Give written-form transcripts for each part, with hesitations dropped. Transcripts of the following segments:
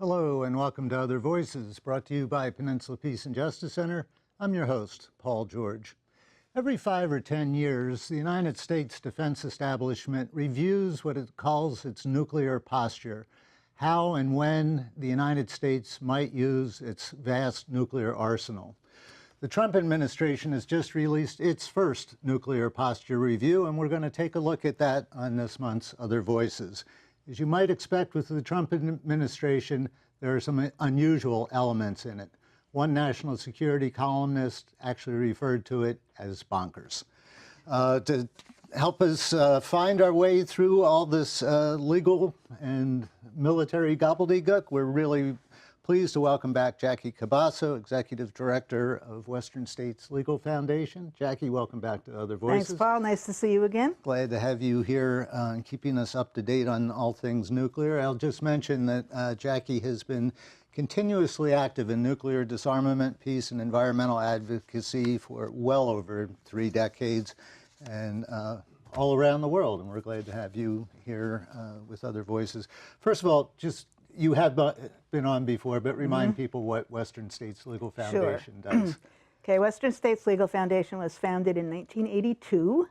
Hello and welcome to Other Voices, brought to you by Peninsula Peace and Justice Center. I'm your host, Paul George. Every 5 or 10 years, the United States Defense Establishment reviews what it calls its nuclear posture, how and when the United States might use its vast nuclear arsenal. The Trump administration has just released its first nuclear posture review, and we're going to take a look at that on this month's Other Voices. As you might expect with the Trump administration, there are some unusual elements in it. One national security columnist actually referred to it as bonkers. To help us find our way through all this legal and military gobbledygook, we're really pleased to welcome back Jackie Cabasso, Executive Director of Western States Legal Foundation. Jackie, welcome back to Other Voices. Thanks, Paul. Nice to see you again. Glad to have you here keeping us up to date on all things nuclear. I'll just mention that Jackie has been continuously active in nuclear disarmament, peace, and environmental advocacy for well over 3 decades and all around the world. And we're glad to have you here with Other Voices. First of all, just you have been on before, but remind people what Western States Legal Foundation does. Okay, Western States Legal Foundation was founded in 1982.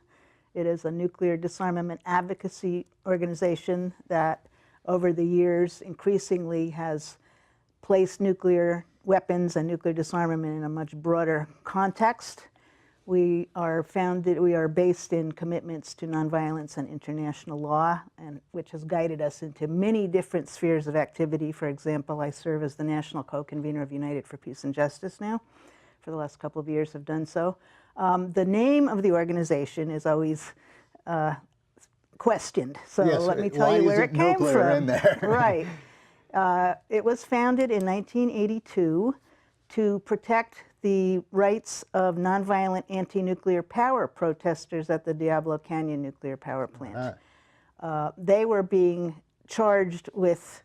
It is a nuclear disarmament advocacy organization that over the years increasingly has placed nuclear weapons and nuclear disarmament in a much broader context. We are based in commitments to nonviolence and international law, and which has guided us into many different spheres of activity. For example, I serve as the national co-convener of United for Peace and Justice now. For the last couple of years have done so. The name of the organization is always questioned, so yes, let me tell you where it came from. In there? Right. It was founded in 1982 to protect the rights of nonviolent anti-nuclear power protesters at the Diablo Canyon nuclear power plant. They were being charged with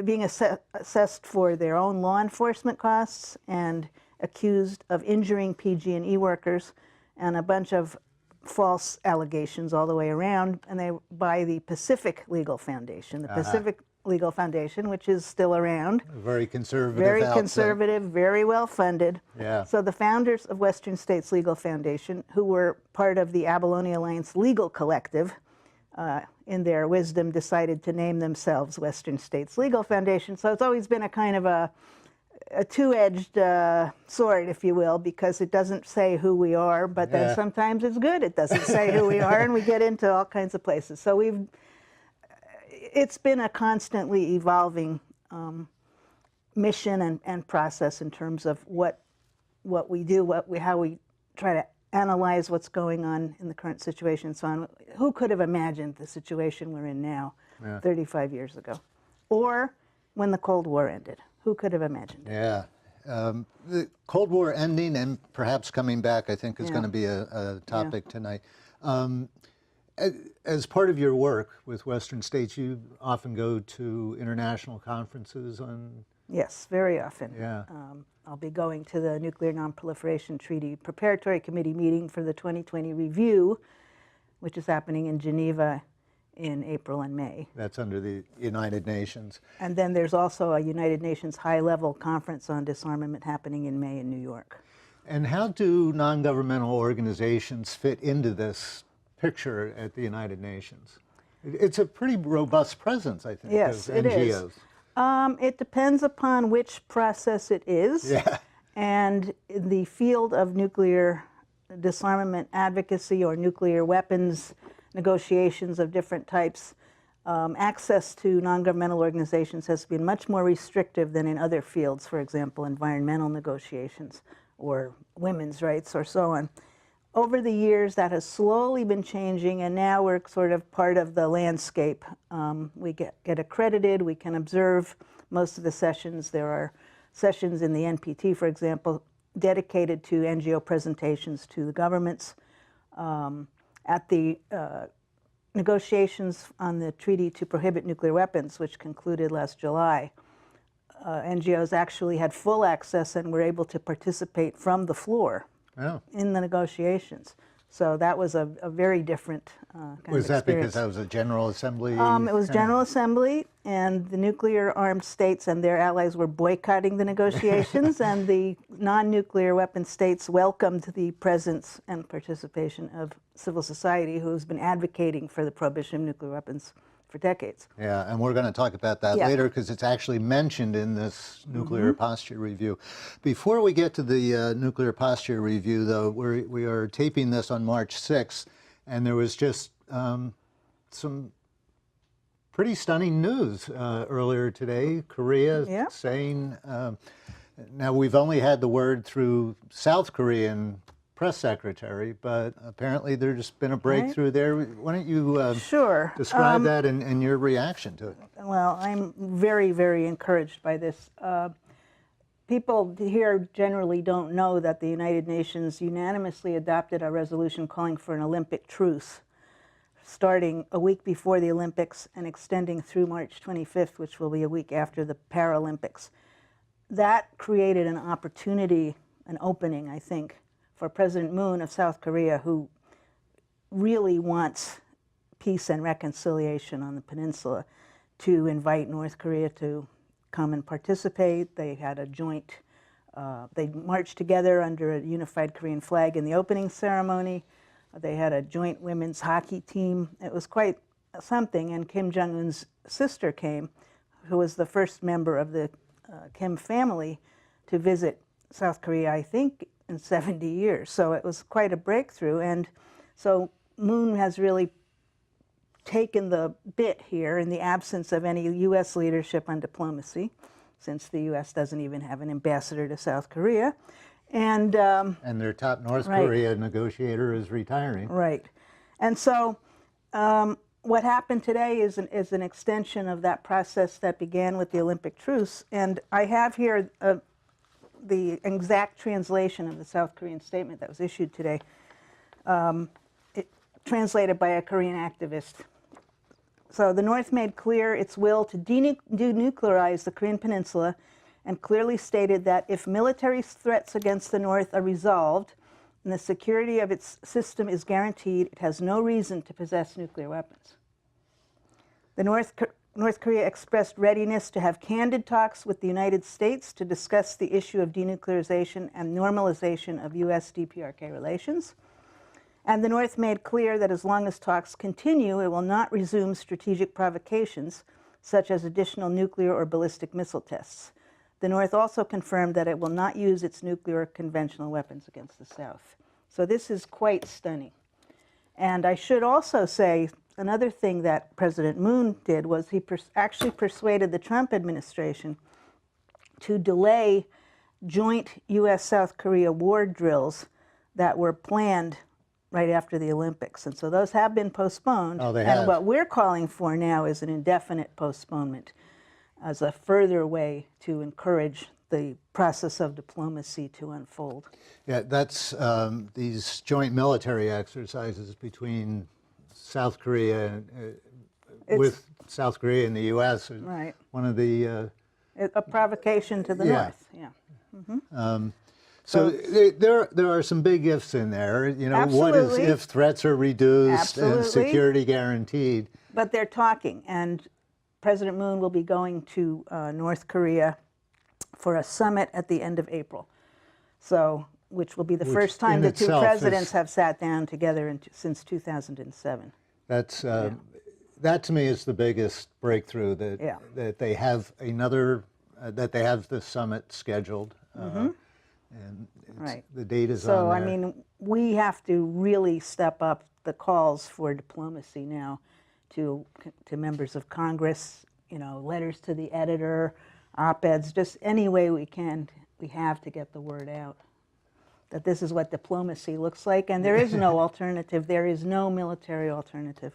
being assessed for their own law enforcement costs and accused of injuring PG&E workers and a bunch of false allegations all the way around, and they by the Pacific Legal Foundation. The Pacific Legal Foundation, which is still around. Very conservative. Very conservative, very well funded. Yeah. So the founders of Western States Legal Foundation, who were part of the Abalone Alliance Legal Collective, in their wisdom decided to name themselves Western States Legal Foundation. So it's always been a kind of a two-edged sword, if you will, because it doesn't say who we are, but then sometimes it's good it doesn't say who we are, and we get into all kinds of places. So it's been a constantly evolving mission and process in terms of what we do, how we try to analyze what's going on in the current situation and so on. Who could have imagined the situation we're in now 35 years ago? Or when the Cold War ended? Who could have imagined? Yeah. The Cold War ending and perhaps coming back, I think, is going to be a topic tonight. As part of your work with Western States, you often go to international conferences on... Yes, very often. Yeah. I'll be going to the Nuclear Non-Proliferation Treaty Preparatory Committee meeting for the 2020 review, which is happening in Geneva in April and May. That's under the United Nations. And then there's also a United Nations high-level conference on disarmament happening in May in New York. And how do non-governmental organizations fit into this picture at the United Nations? It's a pretty robust presence, I think, yes, of NGOs. It is. It depends upon which process it is. Yeah. And in the field of nuclear disarmament advocacy or nuclear weapons negotiations of different types, access to non-governmental organizations has been much more restrictive than in other fields, for example, environmental negotiations or women's rights or so on. Over the years, that has slowly been changing, and now we're sort of part of the landscape. We get accredited, we can observe most of the sessions. There are sessions in the NPT, for example, dedicated to NGO presentations to the governments. At the negotiations on the treaty to prohibit nuclear weapons, which concluded last July, NGOs actually had full access and were able to participate from the floor in the negotiations. So that was a very different kind of Was that experience. because that was a General Assembly? It was General Assembly, and the nuclear-armed states and their allies were boycotting the negotiations, and the non-nuclear weapon states welcomed the presence and participation of civil society, who's been advocating for the prohibition of nuclear weapons for decades. Yeah, and we're going to talk about that later because it's actually mentioned in this nuclear posture review. Before we get to the nuclear posture review, though, we are taping this on March 6th, and there was just some pretty stunning news earlier today. Korea saying, now we've only had the word through South Korean press secretary, but apparently there's been a breakthrough there. Why don't you describe that and your reaction to it? Well, I'm very, very encouraged by this. People here generally don't know that the United Nations unanimously adopted a resolution calling for an Olympic truce, starting a week before the Olympics and extending through March 25th, which will be a week after the Paralympics. That created an opportunity, an opening, I think, for President Moon of South Korea, who really wants peace and reconciliation on the peninsula, to invite North Korea to come and participate. They had a joint, they marched together under a unified Korean flag in the opening ceremony. They had a joint women's hockey team. It was quite something, and Kim Jong-un's sister came, who was the first member of the Kim family to visit South Korea, I think, in 70 years. So it was quite a breakthrough. And so Moon has really taken the bit here in the absence of any U.S. leadership on diplomacy, since the U.S. doesn't even have an ambassador to South Korea. And their top North Korea negotiator is retiring. Right. And so what happened today is an extension of that process that began with the Olympic truce. And I have here the exact translation of the South Korean statement that was issued today, translated by a Korean activist. So the North made clear its will to denuclearize the Korean Peninsula and clearly stated that if military threats against the North are resolved and the security of its system is guaranteed, it has no reason to possess nuclear weapons. The North Korea expressed readiness to have candid talks with the United States to discuss the issue of denuclearization and normalization of U.S.-DPRK relations. And the North made clear that as long as talks continue, it will not resume strategic provocations, such as additional nuclear or ballistic missile tests. The North also confirmed that it will not use its nuclear or conventional weapons against the South. So this is quite stunning. And I should also say, another thing that President Moon did was he actually persuaded the Trump administration to delay joint U.S.-South Korea war drills that were planned right after the Olympics. And so those have been postponed. Oh, they have. And what we're calling for now is an indefinite postponement as a further way to encourage the process of diplomacy to unfold. Yeah, that's these joint military exercises between South Korea with South Korea and the U.S. Right. One of the A provocation to the North. Yeah. Mm-hmm. So there are some big ifs in there. You know, Absolutely. What is if threats are reduced Absolutely. and security guaranteed? But they're talking, and President Moon will be going to North Korea for a summit at the end of April. So, which will be the first time the two presidents have sat down together since 2007. That's that to me is the biggest breakthrough that they have that they have the summit scheduled. And the date is on there. So, I mean, we have to really step up the calls for diplomacy now to members of Congress, you know, letters to the editor, op-eds, just any way we have to get the word out that this is what diplomacy looks like, and there is no alternative. There is no military alternative.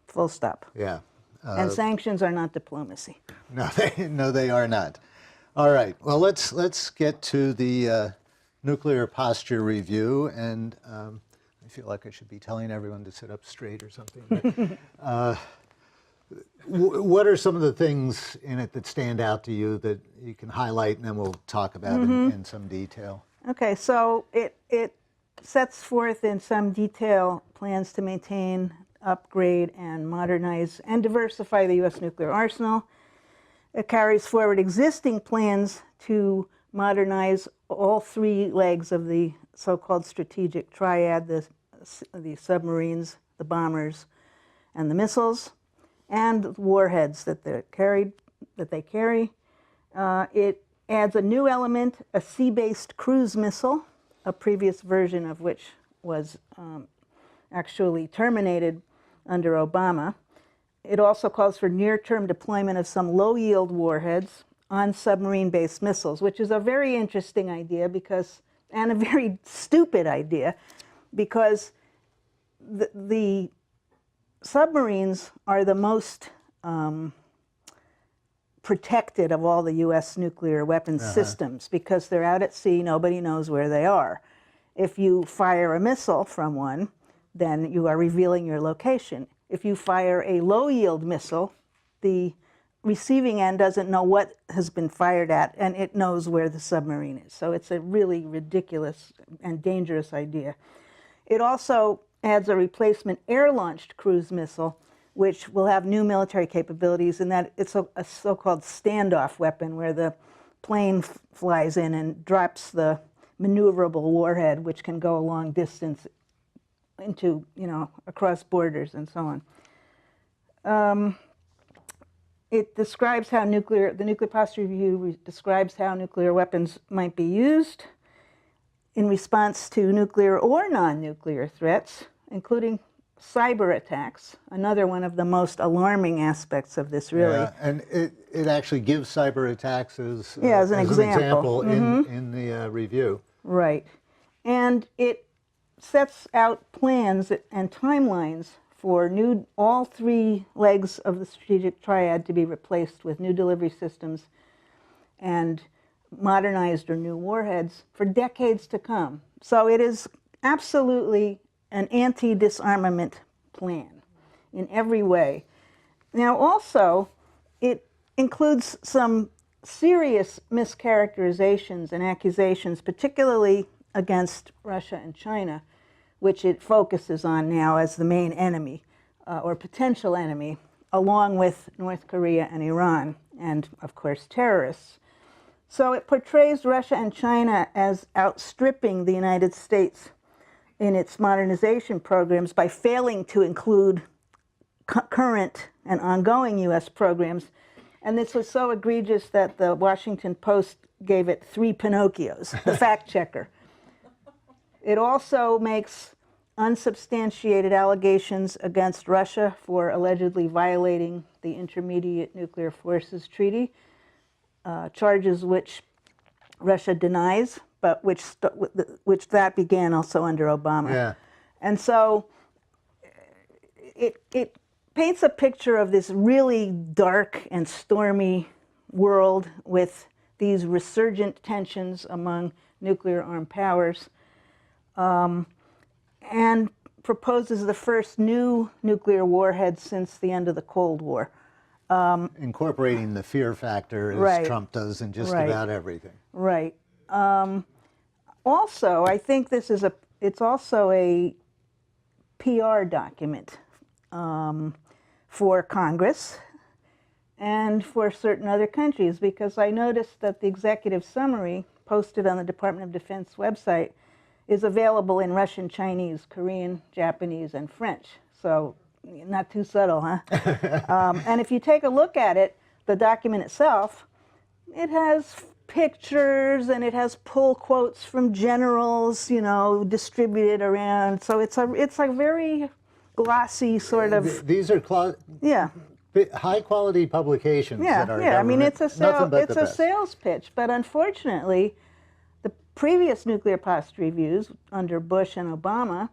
Full stop. Yeah. And sanctions are not diplomacy. No, they are not. All right. Well, let's get to the nuclear posture review, and I feel like I should be telling everyone to sit up straight or something. But, what are some of the things in it that stand out to you that you can highlight, and then we'll talk about in some detail? Okay, so it sets forth in some detail plans to maintain, upgrade, and modernize and diversify the U.S. nuclear arsenal. It carries forward existing plans to modernize all three legs of the so-called strategic triad, the submarines, the bombers, and the missiles, and warheads that they carry. It adds a new element, a sea-based cruise missile, a previous version of which was actually terminated under Obama. It also calls for near-term deployment of some low-yield warheads on submarine-based missiles, which is a very interesting idea and a very stupid idea, because the submarines are the most protected of all the U.S. nuclear weapons systems, because they're out at sea, nobody knows where they are. If you fire a missile from one, then you are revealing your location. If you fire a low-yield missile, the receiving end doesn't know what has been fired at, and it knows where the submarine is. So it's a really ridiculous and dangerous idea. It also adds a replacement air-launched cruise missile, which will have new military capabilities in that it's a so-called standoff weapon, where the plane flies in and drops the maneuverable warhead, which can go a long distance into, across borders and so on. It describes how the Nuclear Posture Review describes how nuclear weapons might be used in response to nuclear or non-nuclear threats, including cyber attacks, another one of the most alarming aspects of this, really. Yeah, and it actually gives cyber attacks as an example in the review. Right. And it sets out plans and timelines for all three legs of the strategic triad to be replaced with new delivery systems and modernized or new warheads for decades to come. So it is absolutely an anti-disarmament plan in every way. Now also, it includes some serious mischaracterizations and accusations, particularly against Russia and China, which it focuses on now as the main enemy or potential enemy, along with North Korea and Iran, and of course terrorists. So it portrays Russia and China as outstripping the United States in its modernization programs by failing to include current and ongoing U.S. programs. And this was so egregious that the Washington Post gave it 3 Pinocchios, the fact checker. It also makes unsubstantiated allegations against Russia for allegedly violating the Intermediate Nuclear Forces Treaty, charges which Russia denies, but which that began also under Obama. Yeah. And so it paints a picture of this really dark and stormy world with these resurgent tensions among nuclear-armed powers, and proposes the first new nuclear warhead since the end of the Cold War. Incorporating the fear factor, as Right. Trump does in just Right. about everything. Right. Also, I think it's also a PR document for Congress and for certain other countries, because I noticed that the executive summary posted on the Department of Defense website is available in Russian, Chinese, Korean, Japanese, and French. So not too subtle, huh? And if you take a look at it, the document itself, it has pictures and it has pull quotes from generals, distributed around. So it's a very glossy sort of. These are Yeah. high-quality publications that are I mean, it's nothing but it's the a best. sales pitch, but unfortunately, the previous nuclear posture reviews under Bush and Obama,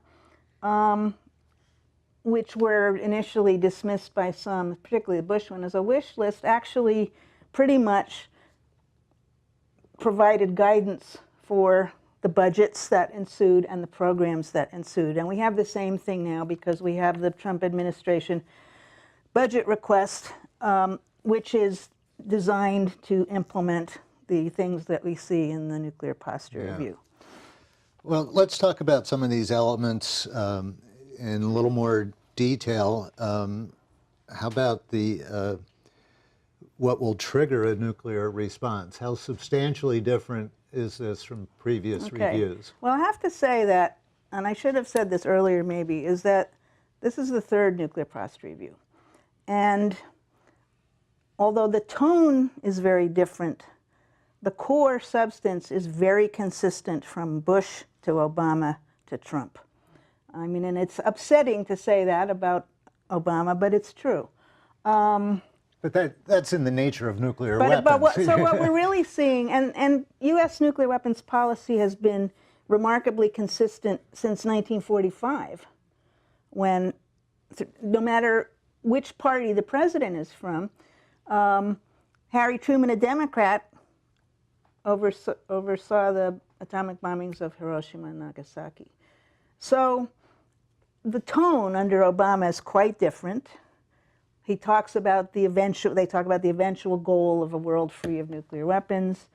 which were initially dismissed by some, particularly the Bush one, as a wish list, actually pretty much provided guidance for the budgets that ensued and the programs that ensued. And we have the same thing now because we have the Trump administration budget request, which is designed to implement the things that we see in the nuclear posture review. Well, let's talk about some of these elements in a little more detail. How about the what will trigger a nuclear response? How substantially different is this from previous reviews? Well, I have to say that, and I should have said this earlier maybe, is that this is the third nuclear posture review. And although the tone is very different, the core substance is very consistent from Bush to Obama to Trump. I mean, and it's upsetting to say that about Obama, but it's true. But that's in the nature of nuclear weapons. So what we're really seeing, and U.S. nuclear weapons policy has been remarkably consistent since 1945, when no matter which party the president is from, Harry Truman, a Democrat, oversaw the atomic bombings of Hiroshima and Nagasaki. So the tone under Obama is quite different. He talks about they talk about the eventual goal of a world free of nuclear weapons.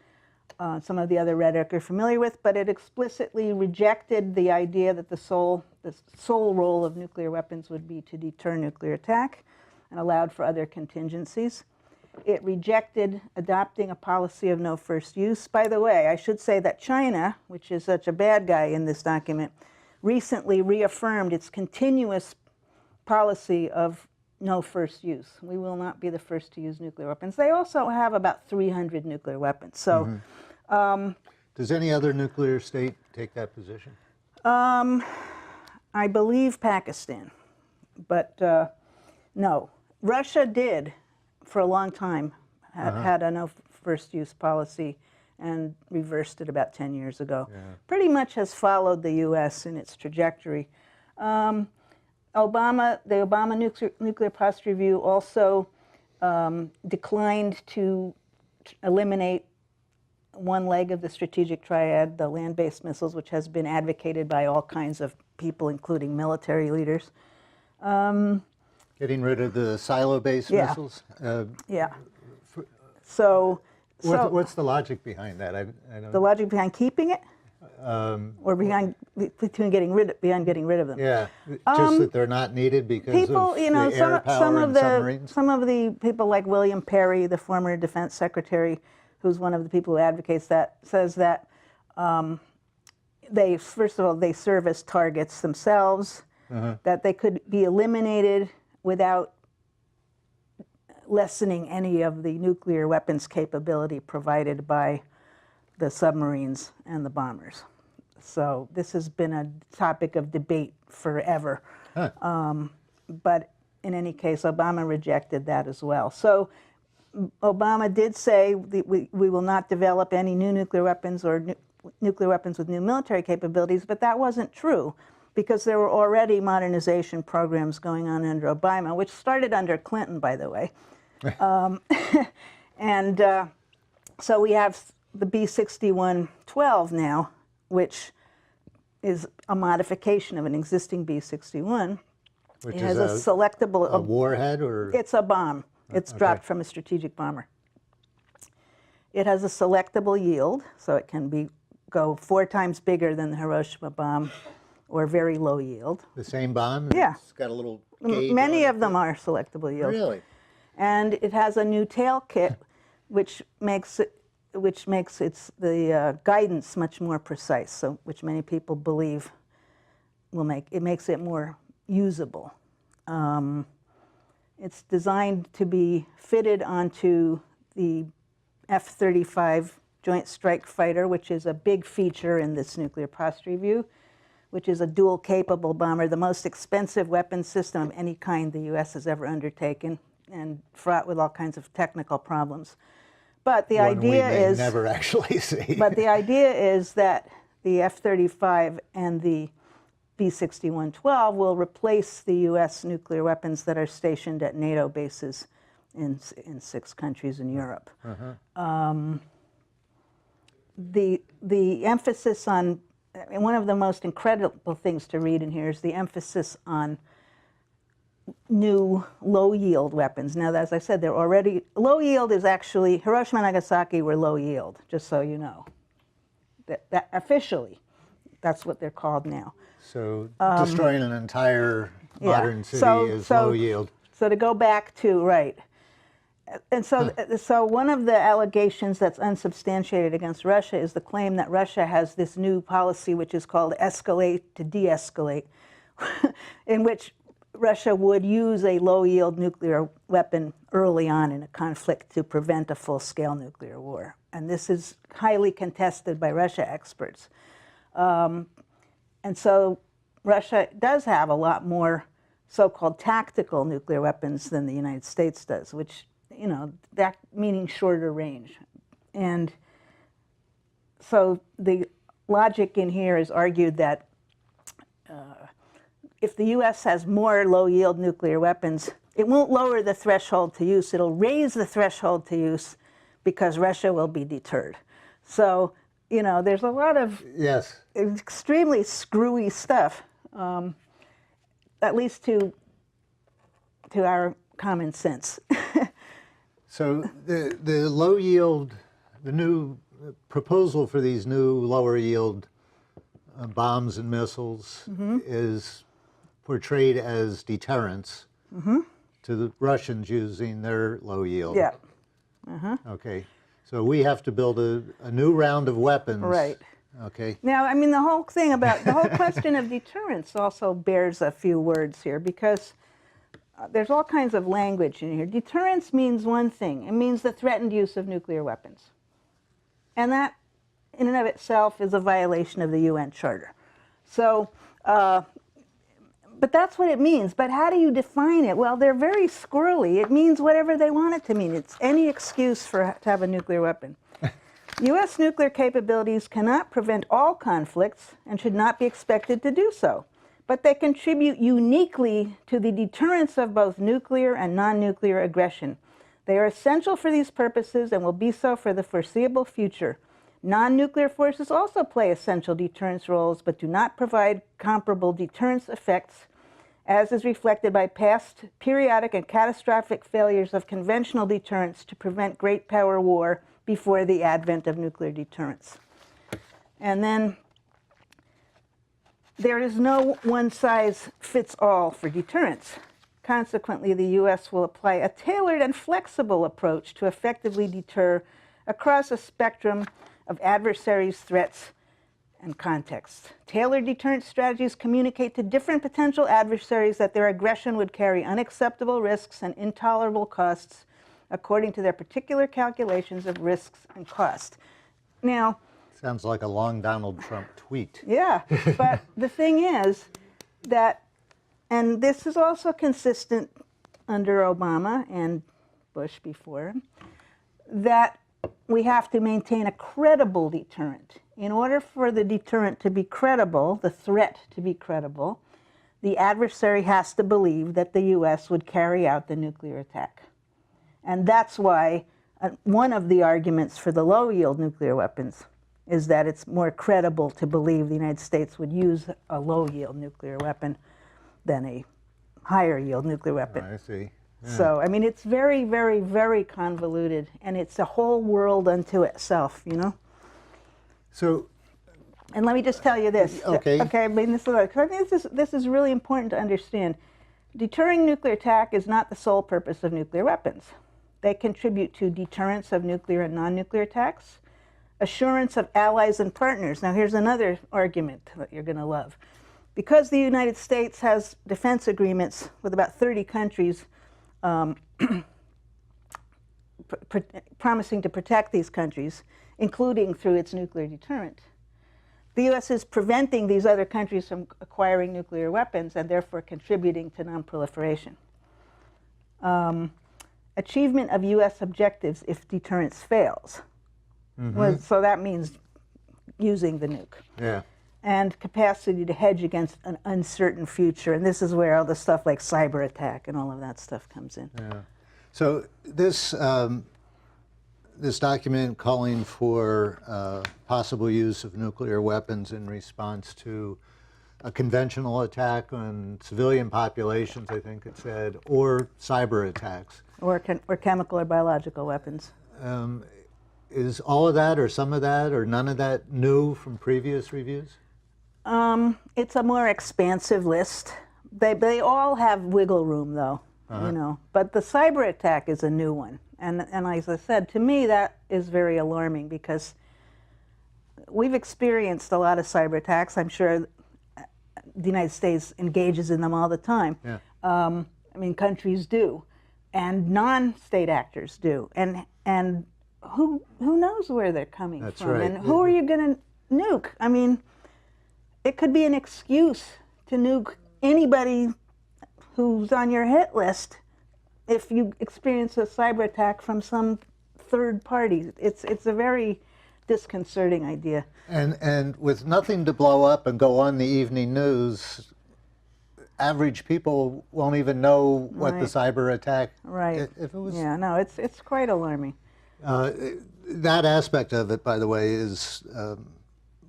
Some of the other rhetoric you're familiar with, but it explicitly rejected the idea that the sole role of nuclear weapons would be to deter nuclear attack, and allowed for other contingencies. It rejected adopting a policy of no first use. By the way, I should say that China, which is such a bad guy in this document, recently reaffirmed its continuous policy of no first use. We will not be the first to use nuclear weapons. They also have about 300 nuclear weapons. So, does any other nuclear state take that position? I believe Pakistan, but no. Russia did, for a long time, had a no first use policy and reversed it about 10 years ago. Yeah. Pretty much has followed the U.S. in its trajectory. The Obama nuclear posture review also declined to eliminate one leg of the strategic triad, the land-based missiles, which has been advocated by all kinds of people, including military leaders. Getting rid of the silo-based missiles? Yeah. So what's the logic behind that? I don't the logic behind keeping it? Or behind getting rid of them? Yeah, just that they're not needed because people, of the air power and submarines? Some of the people like William Perry, the former defense secretary, who's one of the people who advocates that, says that first of all, they serve as targets themselves, that they could be eliminated without lessening any of the nuclear weapons capability provided by the submarines and the bombers. So this has been a topic of debate forever. But in any case, Obama rejected that as well. So Obama did say we will not develop any new nuclear weapons or nuclear weapons with new military capabilities, but that wasn't true, because there were already modernization programs going on under Obama, which started under Clinton, by the way. So we have the B-61-12 now, which is a modification of an existing B-61. Which it has is a selectable... a warhead, or...? It's a bomb. It's dropped from a strategic bomber. It has a selectable yield, so it can go 4 times bigger than the Hiroshima bomb, or very low yield. The same bomb? Yeah. It's got a little gauge Many of them are selectable yield. Really? And it has a new tail kit, which makes the guidance much more precise, so which many people believe makes it more usable. It's designed to be fitted onto the F-35 Joint Strike Fighter, which is a big feature in this nuclear posture review, which is a dual-capable bomber, the most expensive weapons system of any kind the U.S. has ever undertaken, and fraught with all kinds of technical problems. But the idea is never actually see. But the idea is that the F-35 and the B-61-12 will replace the U.S. nuclear weapons that are stationed at NATO bases in 6 countries in Europe. The emphasis on, and one of the most incredible things to read in here is the emphasis on new low-yield weapons. Now, as I said, they're already, low yield is actually, Hiroshima and Nagasaki were low yield, just so you know. That officially. That's what they're called now. So destroying an entire Yeah. modern city is low yield. So to go back to, right. And so one of the allegations that's unsubstantiated against Russia is the claim that Russia has this new policy which is called escalate to de-escalate, in which Russia would use a low-yield nuclear weapon early on in a conflict to prevent a full-scale nuclear war. And this is highly contested by Russia experts. And so Russia does have a lot more so-called tactical nuclear weapons than the United States does, which, you know, that meaning shorter range. And so the logic in here is argued that if the U.S. has more low-yield nuclear weapons, it won't lower the threshold to use. It'll raise the threshold to use because Russia will be deterred. So, you know, there's a lot of extremely screwy stuff, at least to our common sense. So the low yield, the new proposal for these new lower yield bombs and missiles is portrayed as deterrence to the Russians using their low yield. Yeah. Okay. So we have to build a new round of weapons. Right. Okay. Now, I mean, the whole thing about the whole question of deterrence also bears a few words here, because there's all kinds of language in here. Deterrence means one thing. It means the threatened use of nuclear weapons. And that, in and of itself, is a violation of the UN Charter. So, but that's what it means. But how do you define it? Well, they're very squirrely. It means whatever they want it to mean. It's any excuse to have a nuclear weapon. U.S. nuclear capabilities cannot prevent all conflicts and should not be expected to do so. But they contribute uniquely to the deterrence of both nuclear and non-nuclear aggression. They are essential for these purposes and will be so for the foreseeable future. Non-nuclear forces also play essential deterrence roles, but do not provide comparable deterrence effects, as is reflected by past periodic and catastrophic failures of conventional deterrence to prevent great power war before the advent of nuclear deterrence. And then there is no one-size-fits-all for deterrence. Consequently, the U.S. will apply a tailored and flexible approach to effectively deter across a spectrum of adversaries' threats and contexts. Tailored deterrence strategies communicate to different potential adversaries that their aggression would carry unacceptable risks and intolerable costs according to their particular calculations of risks and cost. Now, sounds like a long Donald Trump tweet. Yeah, but the thing is that, and this is also consistent under Obama and Bush before, that we have to maintain a credible deterrent. In order for the deterrent to be credible, the threat to be credible, the adversary has to believe that the U.S. would carry out the nuclear attack. And that's why one of the arguments for the low-yield nuclear weapons is that it's more credible to believe the United States would use a low-yield nuclear weapon than a higher-yield nuclear weapon. I see. Yeah. So, I mean, it's very, very, very convoluted, and it's a whole world unto itself, you know? So, and let me just tell you this. Okay. Okay, I mean, this is really important to understand. Deterring nuclear attack is not the sole purpose of nuclear weapons. They contribute to deterrence of nuclear and non-nuclear attacks, assurance of allies and partners. Now, here's another argument that you're going to love. Because the United States has defense agreements with about 30 countries promising to protect these countries, including through its nuclear deterrent, the U.S. is preventing these other countries from acquiring nuclear weapons and therefore contributing to nonproliferation. Achievement of U.S. objectives if deterrence fails. So that means using the nuke. Yeah. And capacity to hedge against an uncertain future. And this is where all the stuff like cyber attack and all of that stuff comes in. Yeah. So this this document calling for possible use of nuclear weapons in response to a conventional attack on civilian populations, I think it said, or cyber attacks. Or chemical or biological weapons. Is all of that or some of that or none of that new from previous reviews? It's a more expansive list. They all have wiggle room, though, you know. But the cyber attack is a new one, and as I said, to me that is very alarming because we've experienced a lot of cyber attacks. I'm sure the United States engages in them all the time. Yeah. I mean, countries do, and non-state actors do, and who knows where they're coming That's from, right. and who are you going to nuke? I mean, it could be an excuse to nuke anybody who's on your hit list if you experience a cyber attack from some third party. It's a very disconcerting idea. And with nothing to blow up and go on the evening news, average people won't even know what the cyber attack. Right. If it was. Yeah. No. It's quite alarming. That aspect of it, by the way, is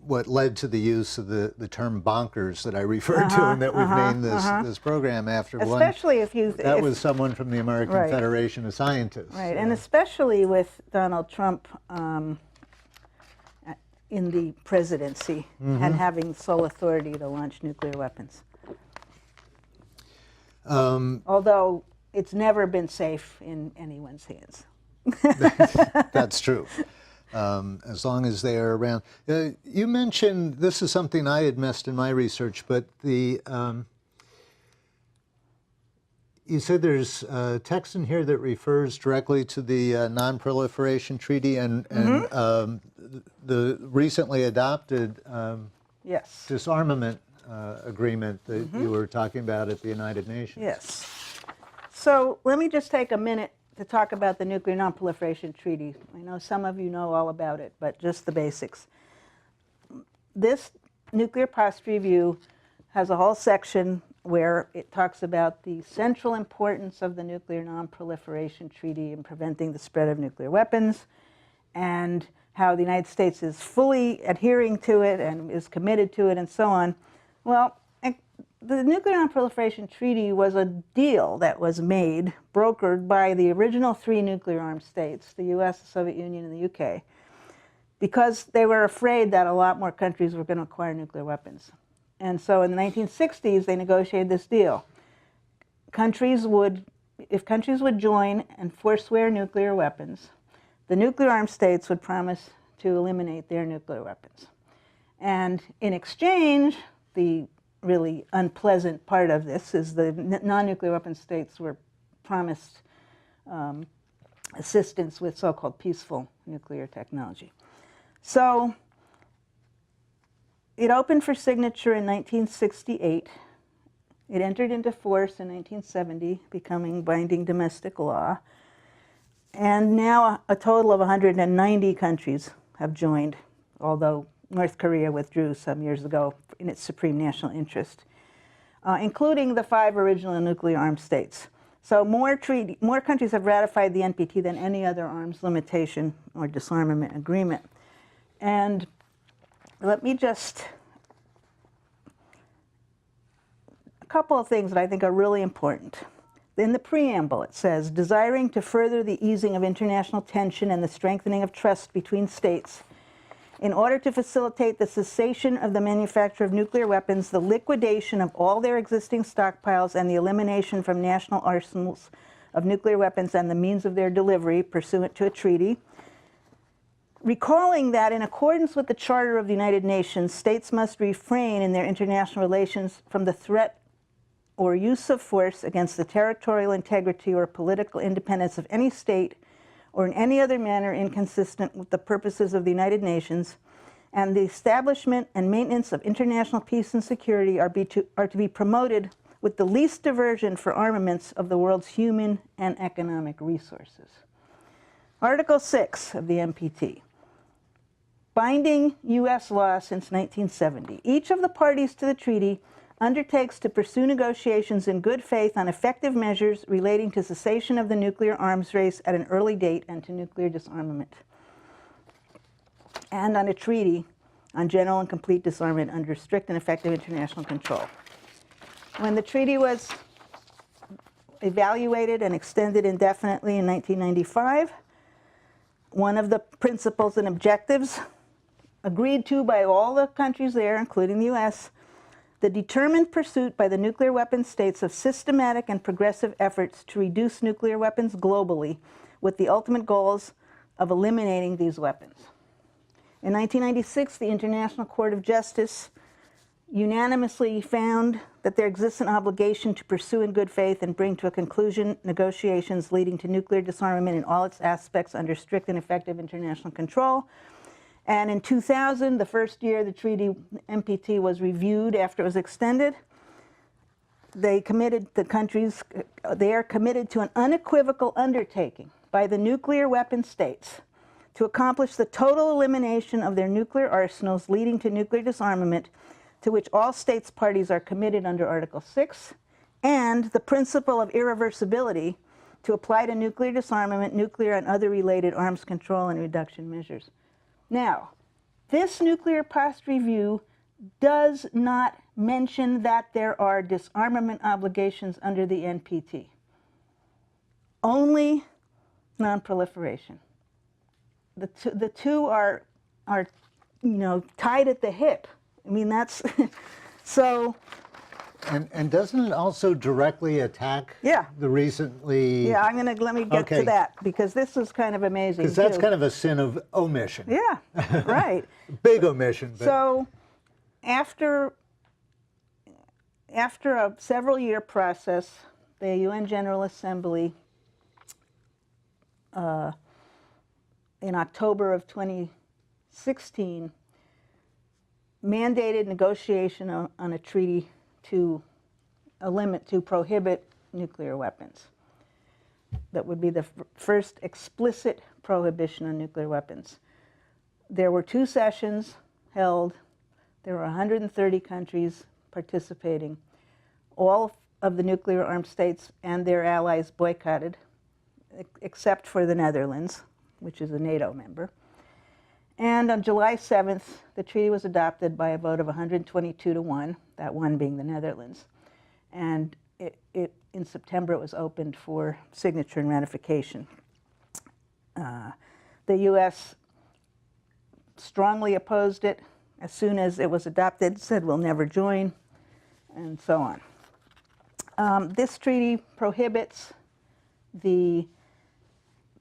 what led to the use of the term bonkers that I referred to, and that we've named this program after. Especially That was someone from the American Federation of Scientists. Right, and especially with Donald Trump in the presidency and having sole authority to launch nuclear weapons. Although it's never been safe in anyone's hands. That's true. As long as they are around. You mentioned, this is something I had missed in my research, but you said there's text in here that refers directly to the Non-Proliferation Treaty and the recently adopted Yes. disarmament agreement that you were talking about at the United Nations. Yes. So let me just take a minute to talk about the Nuclear Non-Proliferation Treaty. I know some of you know all about it, but just the basics. This Nuclear Posture Review has a whole section where it talks about the central importance of the Nuclear Non-Proliferation Treaty in preventing the spread of nuclear weapons, and how the United States is fully adhering to it and is committed to it and so on. Well, the Nuclear Non-Proliferation Treaty was a deal that was made, brokered by the original 3 nuclear-armed states, the US, the Soviet Union, and the UK, because they were afraid that a lot more countries were going to acquire nuclear weapons. And so in the 1960s, they negotiated this deal. If countries would join and forswear nuclear weapons, the nuclear-armed states would promise to eliminate their nuclear weapons. And in exchange, the really unpleasant part of this is the non-nuclear weapon states were promised assistance with so-called peaceful nuclear technology. So it opened for signature in 1968. It entered into force in 1970, becoming binding domestic law. And now a total of 190 countries have joined, although North Korea withdrew some years ago in its supreme national interest, including the 5 original nuclear-armed states. So more countries have ratified the NPT than any other arms limitation or disarmament agreement. And let me just, a couple of things that I think are really important. In the preamble, it says, desiring to further the easing of international tension and the strengthening of trust between states, in order to facilitate the cessation of the manufacture of nuclear weapons, the liquidation of all their existing stockpiles, and the elimination from national arsenals of nuclear weapons and the means of their delivery pursuant to a treaty. Recalling that in accordance with the Charter of the United Nations, states must refrain in their international relations from the threat or use of force against the territorial integrity or political independence of any state or in any other manner inconsistent with the purposes of the United Nations, and the establishment and maintenance of international peace and security are to be promoted with the least diversion for armaments of the world's human and economic resources. Article 6 of the NPT. Binding U.S. law since 1970. Each of the parties to the treaty undertakes to pursue negotiations in good faith on effective measures relating to cessation of the nuclear arms race at an early date and to nuclear disarmament, and on a treaty on general and complete disarmament under strict and effective international control. When the treaty was evaluated and extended indefinitely in 1995, one of the principles and objectives agreed to by all the countries there, including the U.S., the determined pursuit by the nuclear weapon states of systematic and progressive efforts to reduce nuclear weapons globally with the ultimate goals of eliminating these weapons. In 1996, the International Court of Justice unanimously found that there exists an obligation to pursue in good faith and bring to a conclusion negotiations leading to nuclear disarmament in all its aspects under strict and effective international control. And in 2000, the first year the treaty NPT was reviewed after it was extended, they are committed to an unequivocal undertaking by the nuclear weapon states to accomplish the total elimination of their nuclear arsenals leading to nuclear disarmament, to which all states parties are committed under Article 6, and the principle of irreversibility to apply to nuclear disarmament, nuclear and other related arms control and reduction measures. Now, this nuclear posture review does not mention that there are disarmament obligations under the NPT. Only nonproliferation. The two are tied at the hip. I mean, that's so. And doesn't it also directly attack the recently? Yeah, let me get to that, because this is kind of amazing. Because that's kind of a sin of omission. Yeah, right. Big omission. But... So after a several-year process, the UN General Assembly in October of 2016 mandated negotiation on a treaty to prohibit nuclear weapons. That would be the first explicit prohibition on nuclear weapons. There were 2 sessions held. There were 130 countries participating. All of the nuclear armed states and their allies boycotted, except for the Netherlands, which is a NATO member. And on July 7th, the treaty was adopted by a vote of 122 to 1, that one being the Netherlands. And in September, it was opened for signature and ratification. The U.S. strongly opposed it. As soon as it was adopted, said we'll never join, and so on. This treaty prohibits the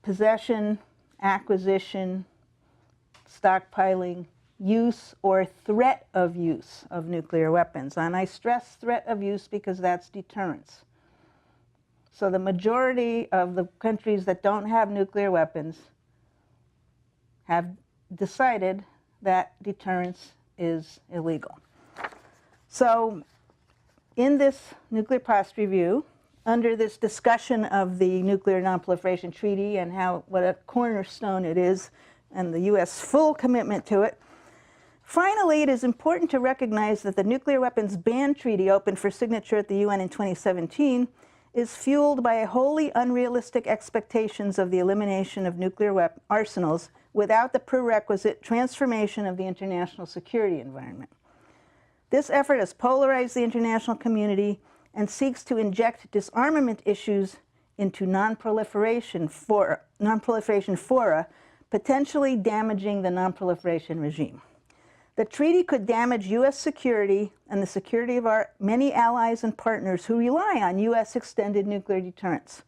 possession, acquisition, stockpiling, use, or threat of use of nuclear weapons. And I stress threat of use because that's deterrence. So the majority of the countries that don't have nuclear weapons have decided that deterrence is illegal. So in this nuclear posture review, under this discussion of the Nuclear Nonproliferation Treaty and what a cornerstone it is, and the U.S. full commitment to it. Finally, it is important to recognize that the Nuclear Weapons Ban Treaty, opened for signature at the UN in 2017, is fueled by wholly unrealistic expectations of the elimination of nuclear arsenals without the prerequisite transformation of the international security environment. This effort has polarized the international community and seeks to inject disarmament issues into non-proliferation fora, potentially damaging the nonproliferation regime. The treaty could damage U.S. security and the security of our many allies and partners who rely on U.S. extended nuclear deterrence.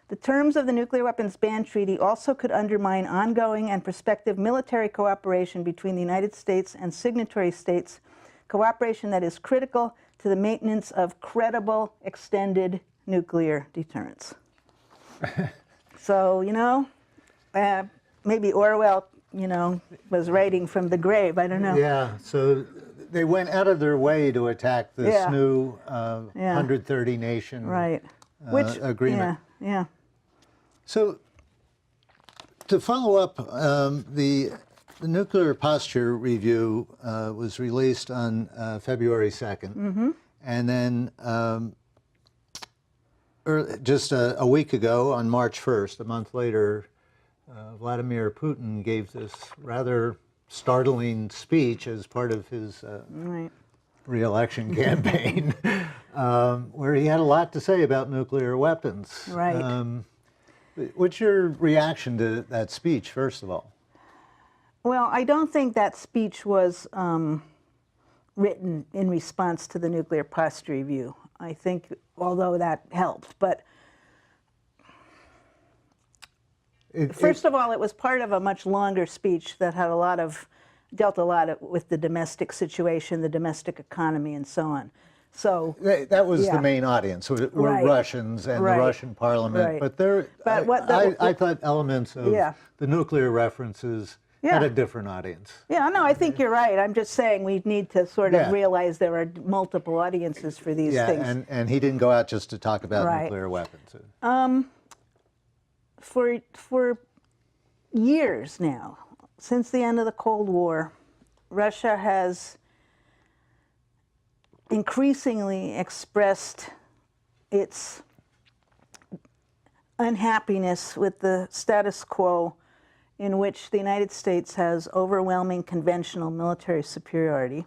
The terms of the Nuclear Weapons Ban Treaty also could undermine ongoing and prospective military cooperation between the United States and signatory states, cooperation that is critical to the maintenance of credible extended nuclear deterrence. So, maybe Orwell, was writing from the grave. I don't know. Yeah, so they went out of their way to attack this new 130 nation agreement. Yeah. So to follow up, the nuclear posture review was released on February 2nd. And then just a week ago, on March 1st, a month later, Vladimir Putin gave this rather startling speech as part of his re-election campaign, where he had a lot to say about nuclear weapons. Right. What's your reaction to that speech, first of all? Well, I don't think that speech was written in response to the nuclear posture review. I think, although that helped, but first of all, it was part of a much longer speech that had dealt a lot with the domestic situation, the domestic economy, and so on. So that was yeah. the main audience, were Right. Russians and Right. the Russian parliament. Right. But I thought elements of Yeah. the nuclear references had a different audience. Yeah, no, I think you're right. I'm just saying we need to sort of Yeah. realize there are multiple audiences for these things. Yeah, and he didn't go out just to talk about Right. nuclear weapons. For years now, since the end of the Cold War, Russia has increasingly expressed its unhappiness with the status quo in which the United States has overwhelming conventional military superiority,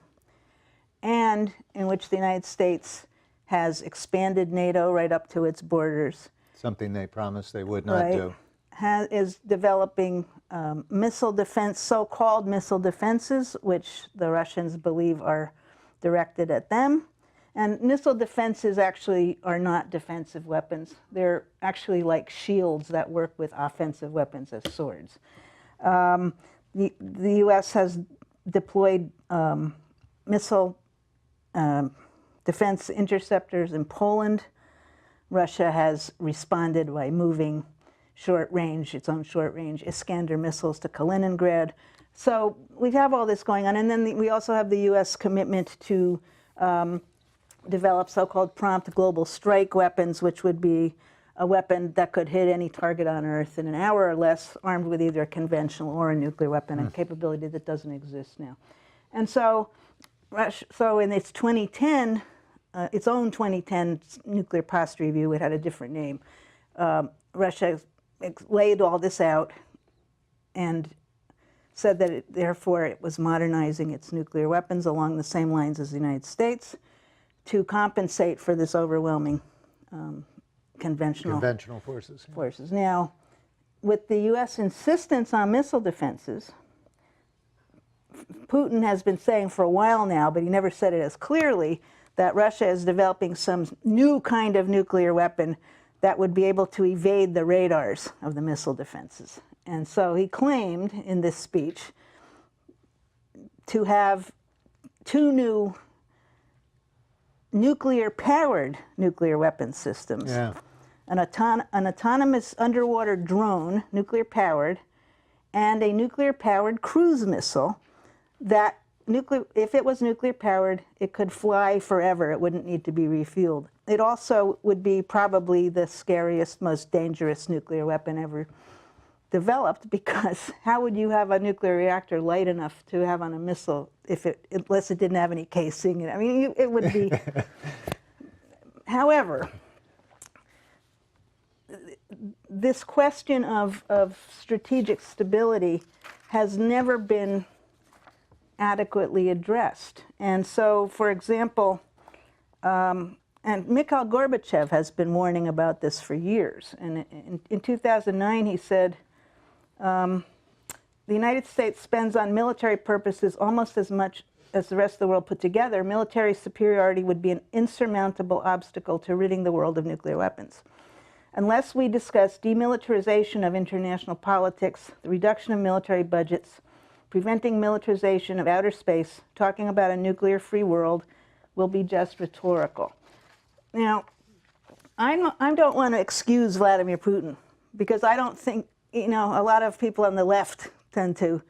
and in which the United States has expanded NATO right up to its borders. Something they promised they would not do. Is developing missile defense, so-called missile defenses, which the Russians believe are directed at them. And missile defenses actually are not defensive weapons. They're actually like shields that work with offensive weapons as swords. The U.S. has deployed missile defense interceptors in Poland. Russia has responded by moving its own short-range Iskander missiles to Kaliningrad. So we have all this going on. And then we also have the U.S. commitment to develop so-called prompt global strike weapons, which would be a weapon that could hit any target on Earth in an hour or less, armed with either a conventional or a nuclear weapon, a capability that doesn't exist now. And so in its 2010, its own 2010 nuclear posture review, it had a different name, Russia laid all this out and said that therefore it was modernizing its nuclear weapons along the same lines as the United States to compensate for this overwhelming conventional forces. Now, with the U.S. insistence on missile defenses, Putin has been saying for a while now, but he never said it as clearly, that Russia is developing some new kind of nuclear weapon that would be able to evade the radars of the missile defenses. And so he claimed in this speech to have two new nuclear-powered nuclear weapon systems. Yeah. An autonomous underwater drone, nuclear-powered, and a nuclear-powered cruise missile that, if it was nuclear-powered, it could fly forever. It wouldn't need to be refueled. It also would be probably the scariest, most dangerous nuclear weapon ever developed, because how would you have a nuclear reactor light enough to have on a missile unless it didn't have any casing? I mean, it would be. However, this question of strategic stability has never been adequately addressed. And so, for example, and Mikhail Gorbachev has been warning about this for years. And in 2009, he said, the United States spends on military purposes almost as much as the rest of the world put together. Military superiority would be an insurmountable obstacle to ridding the world of nuclear weapons. Unless we discuss demilitarization of international politics, the reduction of military budgets, preventing militarization of outer space, talking about a nuclear-free world will be just rhetorical. Now, I don't want to excuse Vladimir Putin, because I don't think, a lot of people on the left tend to,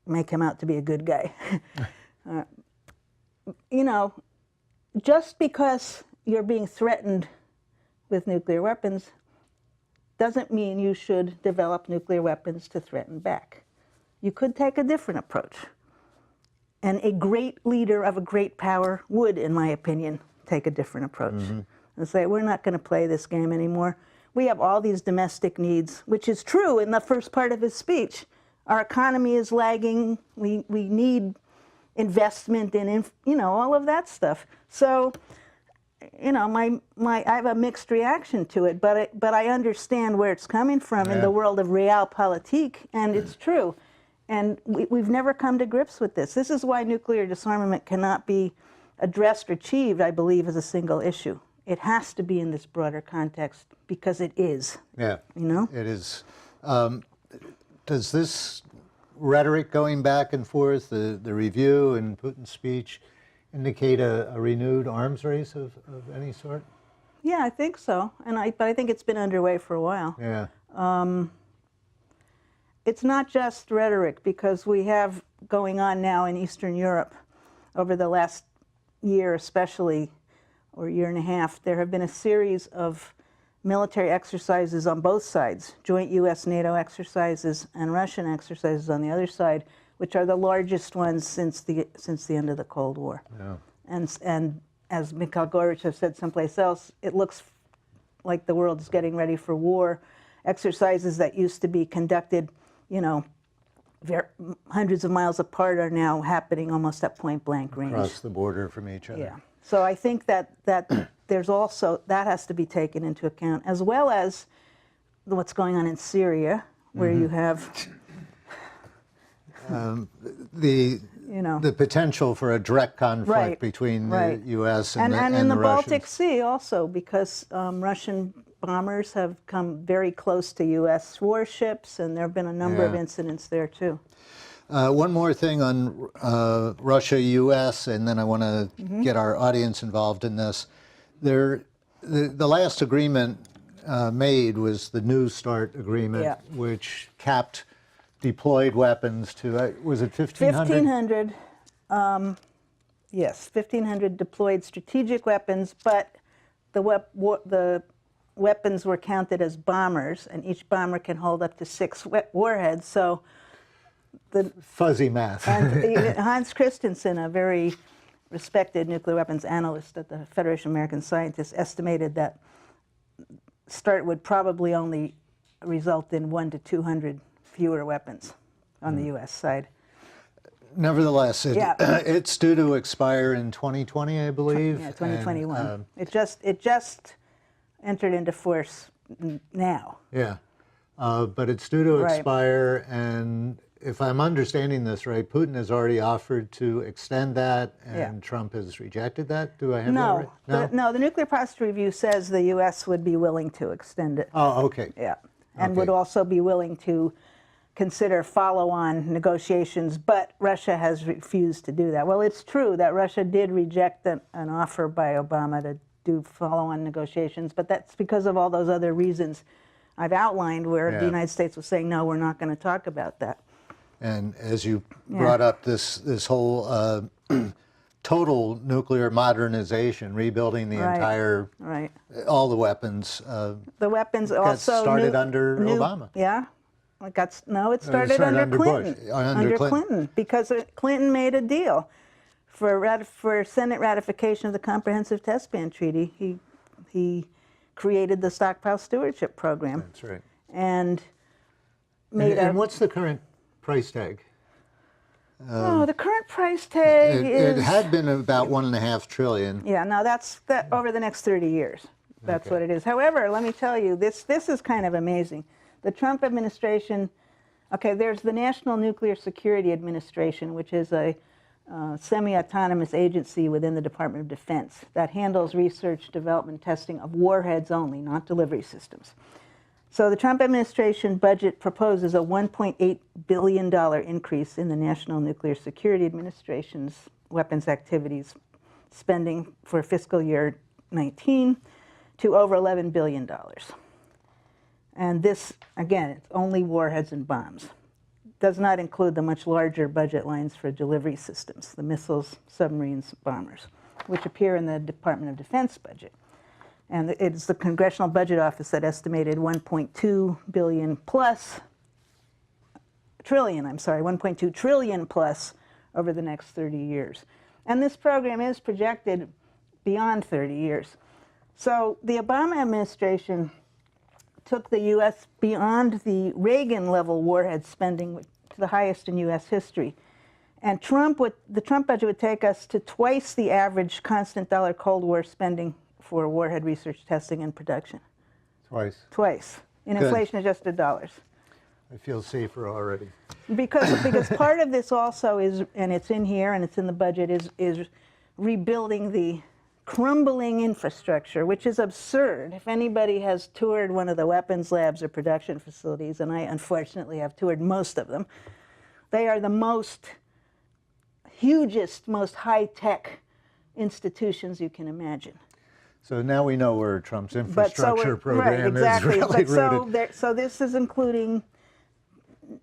make him out to be a good guy. Just because you're being threatened with nuclear weapons doesn't mean you should develop nuclear weapons to threaten back. You could take a different approach. And a great leader of a great power would, in my opinion, take a different approach and say, we're not going to play this game anymore. We have all these domestic needs, which is true in the first part of his speech. Our economy is lagging. We need investment in all of that stuff. So, you know, I have a mixed reaction to it, but I understand where it's coming from in the world of realpolitik, and it's true. And we've never come to grips with this. This is why nuclear disarmament cannot be addressed or achieved, I believe, as a single issue. It has to be in this broader context because it is. Yeah, you know? It is. Does this rhetoric going back and forth, the review and Putin's speech, indicate a renewed arms race of any sort? Yeah, I think so. But I think it's been underway for a while. Yeah. It's not just rhetoric, because we have going on now in Eastern Europe over the last year especially, or year and a half, there have been a series of military exercises on both sides, joint US-NATO exercises and Russian exercises on the other side, which are the largest ones since the end of the Cold War. Yeah. And as Mikhail Gorbachev said someplace else, it looks like the world is getting ready for war. Exercises that used to be conducted, you know, hundreds of miles apart are now happening almost at point-blank range. Across the border from each other. Yeah. So I think that there's also, that has to be taken into account, as well as what's going on in Syria, where you have the potential for a direct conflict between the U.S. and the in the Russians. Baltic Sea also, because Russian bombers have come very close to U.S. warships, and there have been a number of incidents there too. One more thing on Russia, U.S., and then I want to get our audience involved in this. The last agreement made was the New START agreement, which capped deployed weapons to, was it 1,500? 1,500, yes, 1,500 deployed strategic weapons, but the weapons were counted as bombers, and each bomber can hold up to 6 warheads. So the fuzzy math. And Hans Christensen, a very respected nuclear weapons analyst at the Federation of American Scientists, estimated that START would probably only result in 100 to 200 fewer weapons on the U.S. side. Nevertheless, it's due to expire in 2020, I believe. Yeah, 2021. And, it just entered into force now. Yeah, but it's due to expire, and if I'm understanding this right, Putin has already offered to extend that, and Trump has rejected that? Do I have that right? No, the Nuclear Posture Review says the U.S. would be willing to extend it. Oh, okay. Yeah, and would also be willing to consider follow-on negotiations, but Russia has refused to do that. Well, it's true that Russia did reject an offer by Obama to do follow-on negotiations, but that's because of all those other reasons I've outlined, where the United States was saying, no, we're not going to talk about that. And as you brought up this whole total nuclear modernization, rebuilding the entire, all the weapons. The weapons also started under Obama. Yeah. It started under Clinton. Bush. Under Clinton, because Clinton made a deal for Senate ratification of the Comprehensive Test Ban Treaty. He created the Stockpile Stewardship Program. That's right. And and what's the current price tag? The current price tag is... It had been about $1.5 trillion. Yeah, no, that's over the next 30 years. That's what it is. However, let me tell you, this is kind of amazing. The Trump administration, there's the National Nuclear Security Administration, which is a semi-autonomous agency within the Department of Defense that handles research, development, testing of warheads only, not delivery systems. So the Trump administration budget proposes a $1.8 billion increase in the National Nuclear Security Administration's weapons activities spending for fiscal year 19 to over $11 billion. And this, again, it's only warheads and bombs. Does not include the much larger budget lines for delivery systems, the missiles, submarines, bombers, which appear in the Department of Defense budget. And it's the Congressional Budget Office that estimated 1.2 trillion plus over the next 30 years. And this program is projected beyond 30 years. So the Obama administration took the U.S. beyond the Reagan-level warhead spending to the highest in U.S. history. And the Trump budget would take us to twice the average constant dollar Cold War spending for warhead research, testing, and production. Twice, in Good. inflation-adjusted dollars. I feel safer already. Because part of this also is, and it's in here and it's in the budget, is rebuilding the crumbling infrastructure, which is absurd. If anybody has toured one of the weapons labs or production facilities, and I unfortunately have toured most of them, they are the hugest, most high-tech institutions you can imagine. So now we know where Trump's infrastructure program right, exactly. is really rooted. So this is including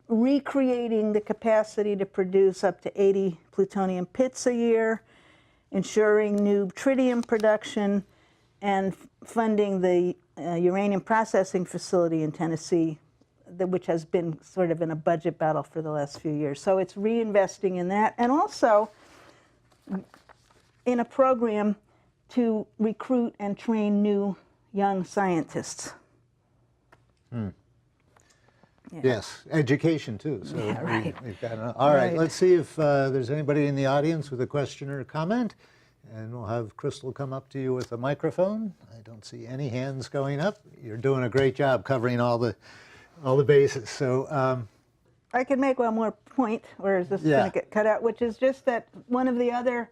recreating the capacity to produce up to 80 plutonium pits a year, ensuring new tritium production, and funding the uranium processing facility in Tennessee, which has been sort of in a budget battle for the last few years. So it's reinvesting in that, and also in a program to recruit and train new young scientists. Yeah. Yes, education too. So yeah, right. we've got all right, let's see if there's anybody in the audience with a question or a comment. And we'll have Crystal come up to you with a microphone. I don't see any hands going up. You're doing a great job covering all the bases. So I can make one more point, or is this going to get cut out? Which is just that one of the other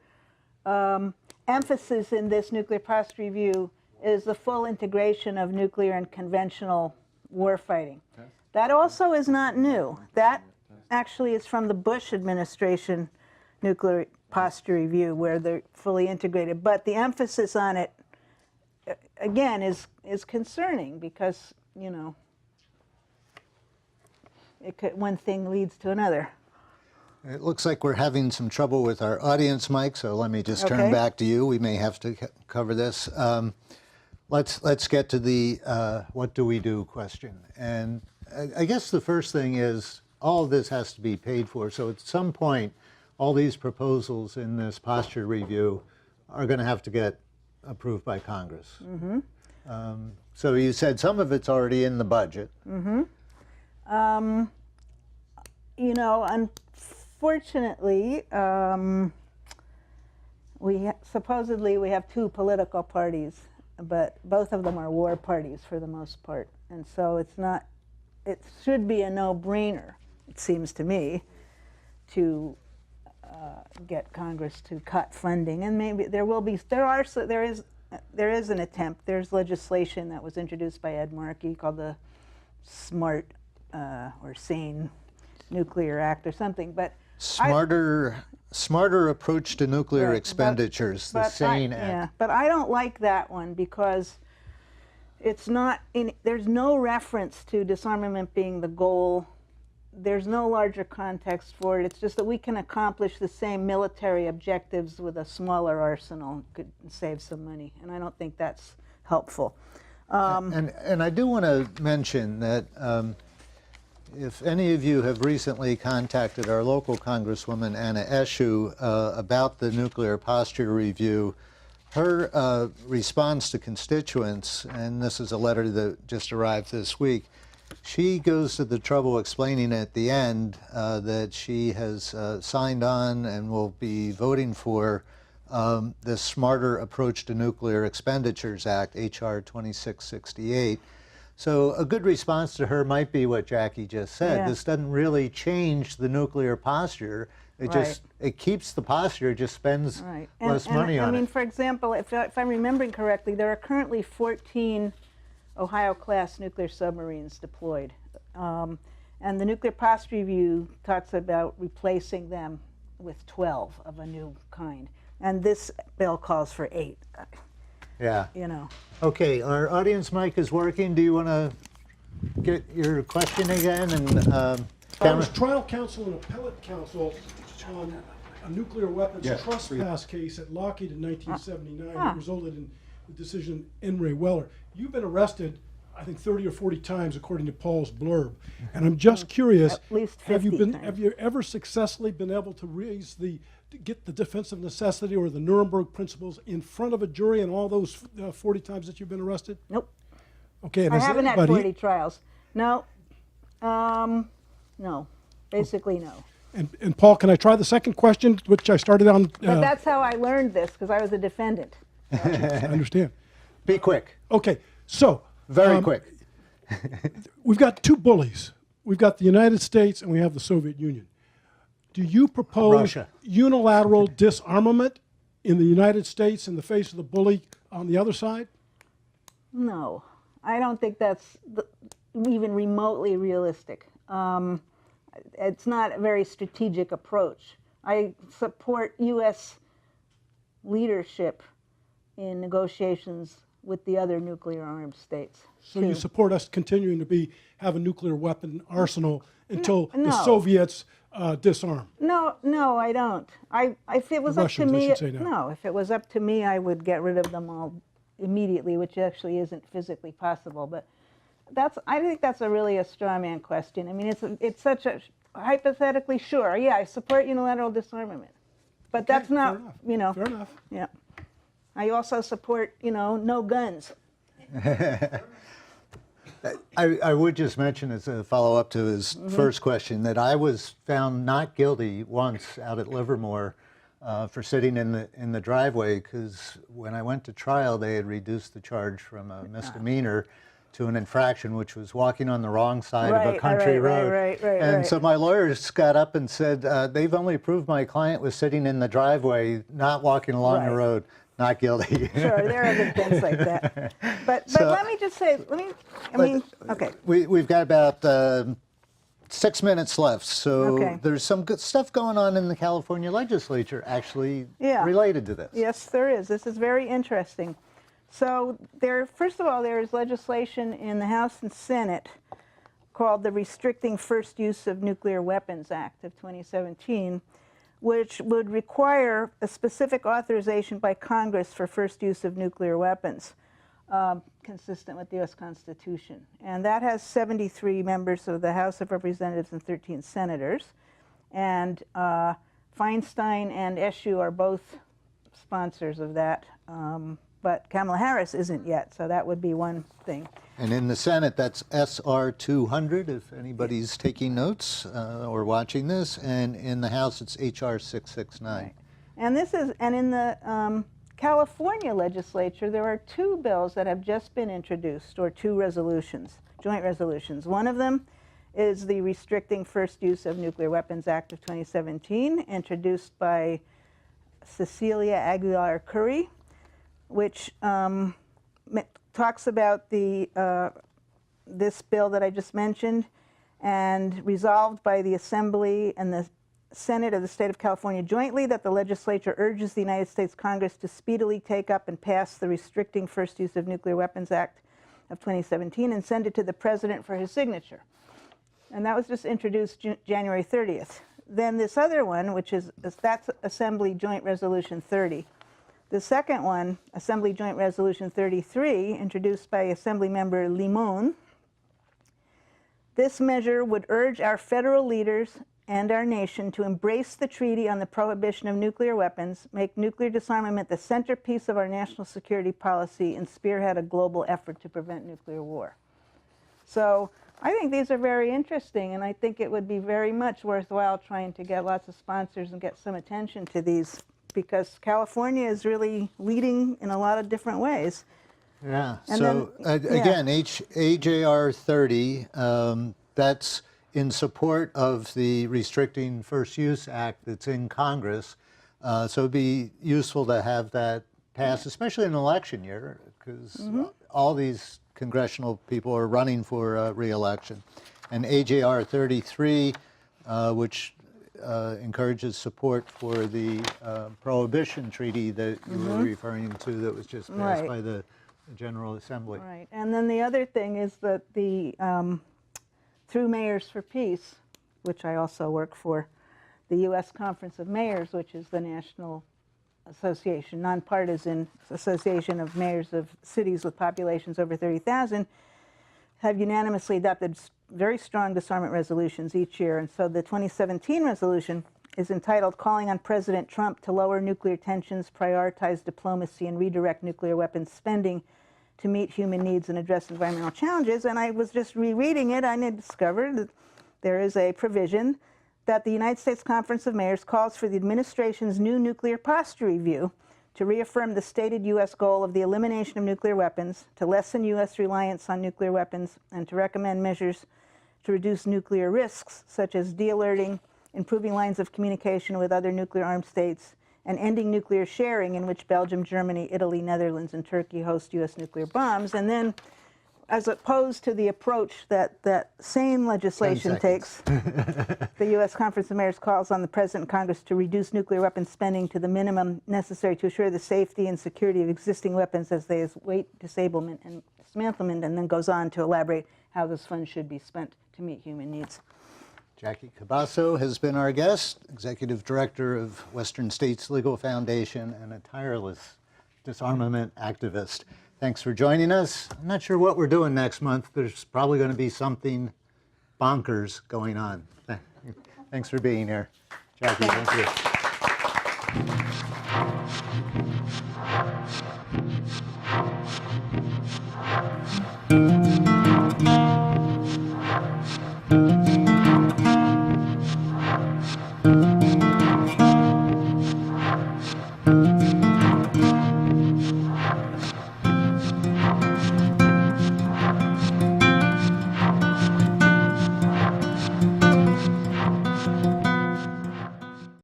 emphasis in this nuclear posture review is the full integration of nuclear and conventional warfighting. That also is not new. That actually is from the Bush administration nuclear posture review, where they're fully integrated. But the emphasis on it, again, is concerning because, you know, one thing leads to another. it looks like we're having some trouble with our audience mic, so let me just turn back to you. We may have to cover this. Let's get to the what do we do question. And I guess the first thing is all of this has to be paid for. So at some point, all these proposals in this posture review are going to have to get approved by Congress. So you said some of it's already in the budget. You know, unfortunately, supposedly we have two political parties, but both of them are war parties for the most part. And so it should be a no-brainer, it seems to me, to get Congress to cut funding. And maybe there is an attempt. There's legislation that was introduced by Ed Markey called the Smart or Sane Nuclear Act or something. But smarter approach to nuclear expenditures, the SANE Act. Yeah, but I don't like that one because it's not there's no reference to disarmament being the goal. There's no larger context for it. It's just that we can accomplish the same military objectives with a smaller arsenal, could save some money, and I don't think that's helpful. And I do want to mention that if any of you have recently contacted our local Congresswoman Anna Eshoo about the nuclear posture review, her response to constituents, and this is a letter that just arrived this week, she goes to the trouble explaining at the end that she has signed on and will be voting for the Smarter Approach to Nuclear Expenditures Act, H.R. 2668. So a good response to her might be what Jackie just said. Yeah. This doesn't really change the nuclear posture. It just keeps the posture, it just spends less money on it. I mean, for example, if I'm remembering correctly, there are currently 14 Ohio-class nuclear submarines deployed. And the nuclear posture review talks about replacing them with 12 of a new kind. And this bill calls for 8. Yeah. You know. Okay, our audience mic is working. Do you want to get your question again? And I was trial counsel and appellate counsel on a nuclear weapons trespass case at Lockheed in 1979 that resulted in the decision in Ray Weller. You've been arrested, I think, 30 or 40 times, according to Paul's blurb. And I'm just curious, At least 50 times. Have you ever successfully been able to get the defense of necessity or the Nuremberg principles in front of a jury in all those 40 times that you've been arrested? Nope. Okay. And I haven't had 40 trials. No. No. Basically, no. And Paul, can I try the second question, which I started on? But that's how I learned this, because I was a defendant. I understand. Be quick. Okay, so Very quick. we've got two bullies. We've got the United States and we have the Soviet Union. Do you propose Russia. unilateral disarmament in the United States in the face of the bully on the other side? No, I don't think that's even remotely realistic. It's not a very strategic approach. I support U.S. leadership in negotiations with the other nuclear-armed states. So you support us continuing to have a nuclear weapon arsenal until the No. Soviets disarm? No, I don't. If it was up to Russians, I me, should say now. no. If it was up to me, I would get rid of them all immediately, which actually isn't physically possible. But I think that's really a straw man question. I mean, it's such a hypothetically sure. Yeah, I support unilateral disarmament, but that's Okay, not, fair enough. Fair enough. Yeah. I also support, no guns. I would just mention as a follow-up to his first question that I was found not guilty once out at Livermore for sitting in the driveway, because when I went to trial, they had reduced the charge from a misdemeanor to an infraction, which was walking on the wrong side of a country road. Right. So my lawyers got up and said, they've only proved my client was sitting in the driveway, not walking along the road. Not guilty. Sure, there are good things like that. But let me just say, okay. We've got about 6 minutes left, so Okay. there's some good stuff going on in the California legislature actually related to this. Yes, there is. This is very interesting. So first of all, there is legislation in the House and Senate called the Restricting First Use of Nuclear Weapons Act of 2017, which would require a specific authorization by Congress for first use of nuclear weapons, consistent with the U.S. Constitution. And that has 73 members of the House of Representatives and 13 senators. And Feinstein and Eshoo are both sponsors of that, but Kamala Harris isn't yet, so that would be one thing. And in the Senate, that's SR 200, if anybody's taking notes or watching this. And in the House, it's HR 669. Right. And in the California legislature, there are two bills that have just been introduced, or two resolutions, joint resolutions. One of them is the Restricting First Use of Nuclear Weapons Act of 2017, introduced by Cecilia Aguilar Curry, which talks about this bill that I just mentioned, and resolved by the Assembly and the Senate of the State of California jointly that the legislature urges the United States Congress to speedily take up and pass the Restricting First Use of Nuclear Weapons Act of 2017 and send it to the President for his signature. And that was just introduced January 30th. Then this other one, that's Assembly Joint Resolution 30. The second one, Assembly Joint Resolution 33, introduced by Assemblymember Limon. This measure would urge our federal leaders and our nation to embrace the Treaty on the Prohibition of Nuclear Weapons, make nuclear disarmament the centerpiece of our national security policy, and spearhead a global effort to prevent nuclear war. So I think these are very interesting, and I think it would be very much worthwhile trying to get lots of sponsors and get some attention to these, because California is really leading in a lot of different ways. Yeah. And so again, AJR 30, that's in support of the Restricting First Use Act that's in Congress. So it'd be useful to have that passed, especially in an election year, because all these congressional people are running for re-election. And AJR 33, which encourages support for the Prohibition Treaty that you were referring to, that was just passed by the General Assembly. Right. And then the other thing is that the through Mayors for Peace, which I also work for, the U.S. Conference of Mayors, which is the national association, nonpartisan association of mayors of cities with populations over 30,000, have unanimously adopted very strong disarmament resolutions each year. And so the 2017 resolution is entitled Calling on President Trump to Lower Nuclear Tensions, Prioritize Diplomacy, and Redirect Nuclear Weapons Spending to Meet Human Needs and Address Environmental Challenges. And I was just rereading it, and I discovered that there is a provision that the United States Conference of Mayors calls for the administration's new nuclear posture review to reaffirm the stated U.S. goal of the elimination of nuclear weapons, to lessen U.S. reliance on nuclear weapons, and to recommend measures to reduce nuclear risks, such as de-alerting, improving lines of communication with other nuclear-armed states, and ending nuclear sharing, in which Belgium, Germany, Italy, Netherlands, and Turkey host U.S. nuclear bombs. And then, as opposed to the approach that same legislation takes, the U.S. Conference of Mayors calls on the President and Congress to reduce nuclear weapons spending to the minimum necessary to assure the safety and security of existing weapons as they await disablement and dismantlement, and then goes on to elaborate how those funds should be spent to meet human needs. Jackie Cabasso has been our guest, Executive Director of Western States Legal Foundation and a tireless disarmament activist. Thanks for joining us. I'm not sure what we're doing next month. There's probably going to be something bonkers going on. Thanks for being here. Jackie, thank you.